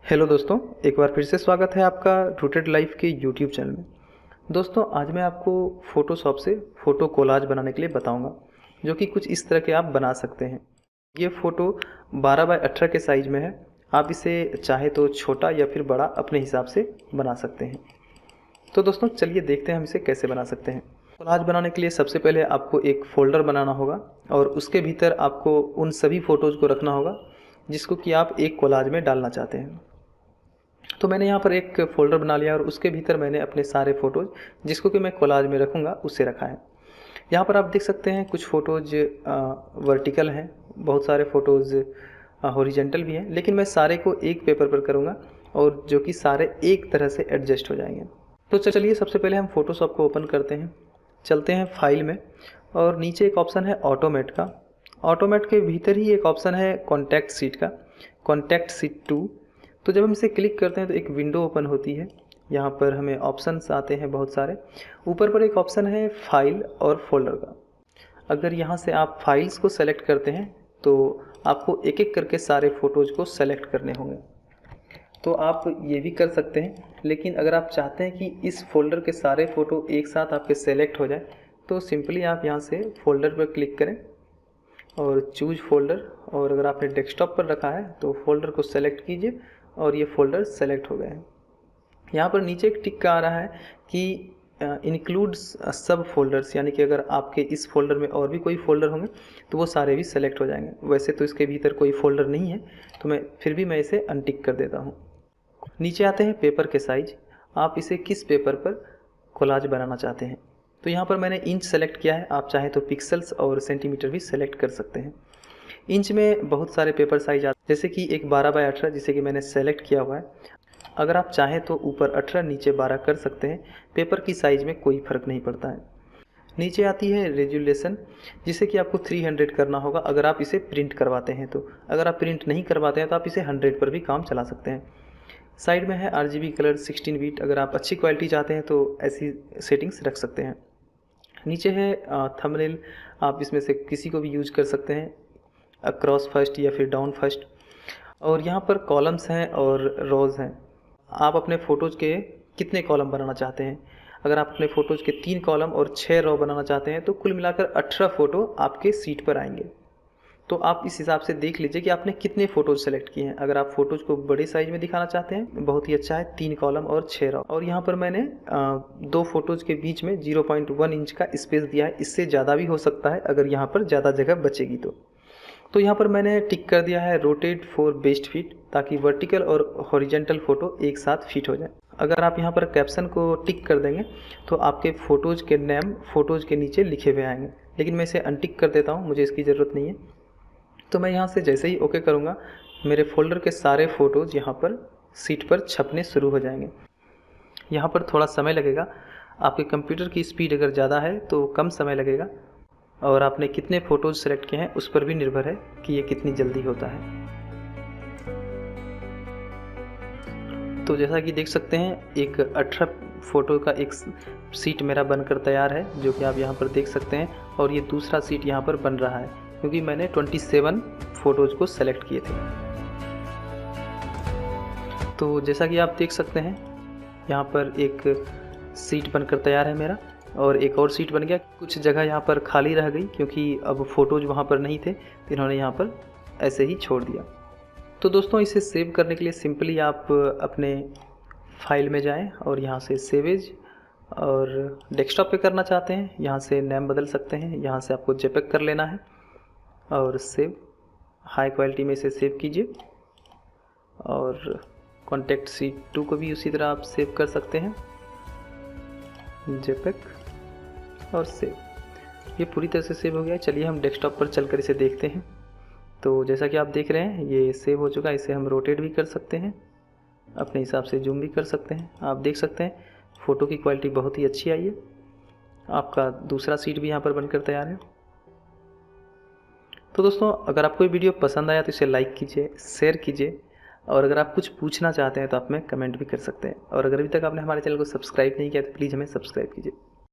Hello दोस्तों, एक बार फिर से स्वागत है आपका रूटेड लाइफ के यूट्यूब चैनल में। दोस्तों, आज मैं आपको फ़ोटोशॉप से फ़ोटो कोलाज बनाने के लिए बताऊंगा, जो कि कुछ इस तरह के आप बना सकते हैं। ये फ़ोटो 12 बाय 18 के साइज़ में है। आप इसे चाहे तो छोटा या फिर बड़ा अपने हिसाब से बना सकते हैं। तो दोस्तों, चलिए देखते हैं हम इसे कैसे बना सकते हैं। कोलाज बनाने के लिए सबसे पहले आपको एक फ़ोल्डर बनाना होगा और उसके भीतर आपको उन सभी फ़ोटोज़ को रखना होगा जिसको कि आप एक कोलाज में डालना चाहते हैं। तो मैंने यहाँ पर एक फ़ोल्डर बना लिया और उसके भीतर मैंने अपने सारे फ़ोटोज़ जिसको कि मैं कोलाज में रखूँगा उसे रखा है। यहाँ पर आप देख सकते हैं कुछ फ़ोटोज़ वर्टिकल हैं, बहुत सारे फ़ोटोज़ हॉरिजॉन्टल भी हैं, लेकिन मैं सारे को एक पेपर पर करूँगा और जो कि सारे एक तरह से एडजस्ट हो जाएंगे। तो चलिए सबसे पहले हम फ़ोटोशॉप को ओपन करते हैं, चलते हैं फाइल में और नीचे एक ऑप्शन है ऑटोमेट का। ऑटोमेट के भीतर ही एक ऑप्शन है कॉन्टैक्ट सीट का, कॉन्टैक्ट सीट 2। तो जब हम इसे क्लिक करते हैं तो एक विंडो ओपन होती है। यहाँ पर हमें ऑप्शंस आते हैं बहुत सारे। ऊपर पर एक ऑप्शन है फाइल और फोल्डर का। अगर यहाँ से आप फाइल्स को सेलेक्ट करते हैं तो आपको एक एक करके सारे फ़ोटोज़ को सेलेक्ट करने होंगे। तो आप ये भी कर सकते हैं, लेकिन अगर आप चाहते हैं कि इस फोल्डर के सारे फ़ोटो एक साथ आपके सेलेक्ट हो जाए तो सिंपली आप यहाँ से फ़ोल्डर पर क्लिक करें और चूज़ फ़ोल्डर, और अगर आपने डेस्कटॉप पर रखा है तो फ़ोल्डर को सेलेक्ट कीजिए और ये फ़ोल्डर सेलेक्ट हो गए हैं। यहाँ पर नीचे एक टिक का आ रहा है कि इंक्लूड्स सब फोल्डर्स, यानी कि अगर आपके इस फोल्डर में और भी कोई फ़ोल्डर होंगे तो वो सारे भी सेलेक्ट हो जाएंगे। वैसे तो इसके भीतर कोई फ़ोल्डर नहीं है, तो मैं इसे अनटिक कर देता हूँ। नीचे आते हैं पेपर के साइज। आप इसे किस पेपर पर कोलाज बनाना चाहते हैं। तो यहाँ पर मैंने इंच सेलेक्ट किया है, आप चाहें तो पिक्सल्स और सेंटीमीटर भी सेलेक्ट कर सकते हैं। इंच में बहुत सारे पेपर साइज आते हैं, जैसे कि एक 12 बाय 18 जिसे कि मैंने सेलेक्ट किया हुआ है। अगर आप चाहें तो ऊपर 18 नीचे 12 कर सकते हैं, पेपर की साइज़ में कोई फ़र्क नहीं पड़ता है। नीचे आती है रेजोल्यूशन, जिसे कि आपको 300 करना होगा अगर आप इसे प्रिंट करवाते हैं तो। अगर आप प्रिंट नहीं करवाते हैं तो आप इसे 100 पर भी काम चला सकते हैं। साइड में है RGB कलर 16 बीट, अगर आप अच्छी क्वालिटी चाहते हैं तो ऐसी सेटिंग्स रख सकते हैं। नीचे है थंबनेल, आप इसमें से किसी को भी यूज कर सकते हैं, अक्रॉस फर्स्ट या फिर डाउन फर्स्ट। और यहाँ पर कॉलम्स हैं और रोज़ हैं। आप अपने फ़ोटोज़ के कितने कॉलम बनाना चाहते हैं। अगर आप अपने फ़ोटोज़ के 3 कॉलम और 6 रो बनाना चाहते हैं तो कुल मिलाकर 18 फ़ोटो आपके सीट पर आएंगे। तो आप इस हिसाब से देख लीजिए कि आपने कितने फ़ोटोज़ सेलेक्ट किए हैं। अगर आप फ़ोटोज़ को बड़े साइज़ में दिखाना चाहते हैं, बहुत ही अच्छा है, 3 कॉलम और 6 रो। और यहाँ पर मैंने 2 फ़ोटोज़ के बीच में 0.1 इंच का स्पेस दिया है। इससे ज़्यादा भी हो सकता है अगर यहाँ पर ज़्यादा जगह बचेगी तो यहाँ पर मैंने टिक कर दिया है रोटेट फॉर बेस्ट फिट, ताकि वर्टिकल और हॉरिजॉन्टल फ़ोटो एक साथ फिट हो जाए। अगर आप यहाँ पर कैप्शन को टिक कर देंगे तो आपके फ़ोटोज़ के नेम फ़ोटोज़ के नीचे लिखे हुए आएंगे, लेकिन मैं इसे अनटिक कर देता हूँ, मुझे इसकी ज़रूरत नहीं है। तो मैं यहाँ से जैसे ही ओके करूँगा, मेरे फोल्डर के सारे फ़ोटोज़ यहाँ पर सीट पर छपने शुरू हो जाएंगे। यहाँ पर थोड़ा समय लगेगा, आपके कंप्यूटर की स्पीड अगर ज़्यादा है तो कम समय लगेगा, और आपने कितने फ़ोटोज़ सेलेक्ट किए हैं उस पर भी निर्भर है कि ये कितनी जल्दी होता है। तो जैसा कि देख सकते हैं, एक 18 फ़ोटो का एक सीट मेरा बनकर तैयार है, जो कि आप यहाँ पर देख सकते हैं। और ये दूसरा सीट यहाँ पर बन रहा है क्योंकि मैंने 27 फ़ोटोज़ को सेलेक्ट किए थे। तो जैसा कि आप देख सकते हैं, यहाँ पर एक सीट बनकर तैयार है मेरा, और एक और सीट बन गया। कुछ जगह यहाँ पर खाली रह गई क्योंकि अब फ़ोटोज़ वहाँ पर नहीं थे, तो इन्होंने यहाँ पर ऐसे ही छोड़ दिया। तो दोस्तों, इसे सेव करने के लिए सिंपली आप अपने फाइल में जाएं और यहाँ से सेव एज, और डेस्कटॉप पे करना चाहते हैं यहाँ से नेम बदल सकते हैं। यहाँ से आपको जेपेग कर लेना है और सेव, हाई क्वालिटी में इसे सेव कीजिए। और कॉन्टैक्ट सीट 2 को भी उसी तरह आप सेव कर सकते हैं, जेपेग और सेव। ये पूरी तरह से सेव हो गया है। चलिए हम डेस्कटॉप पर चलकर इसे देखते हैं। तो जैसा कि आप देख रहे हैं, ये सेव हो चुका है। इसे हम रोटेट भी कर सकते हैं, अपने हिसाब से जूम भी कर सकते हैं। आप देख सकते हैं फ़ोटो की क्वालिटी बहुत ही अच्छी आई है। आपका दूसरा सीट भी यहाँ पर बनकर तैयार है। तो दोस्तों, अगर आपको ये वीडियो पसंद आया तो इसे लाइक कीजिए, शेयर कीजिए, और अगर आप कुछ पूछना चाहते हैं तो आप में कमेंट भी कर सकते हैं। और अगर अभी तक आपने हमारे चैनल को सब्सक्राइब नहीं किया तो प्लीज़ हमें सब्सक्राइब कीजिए।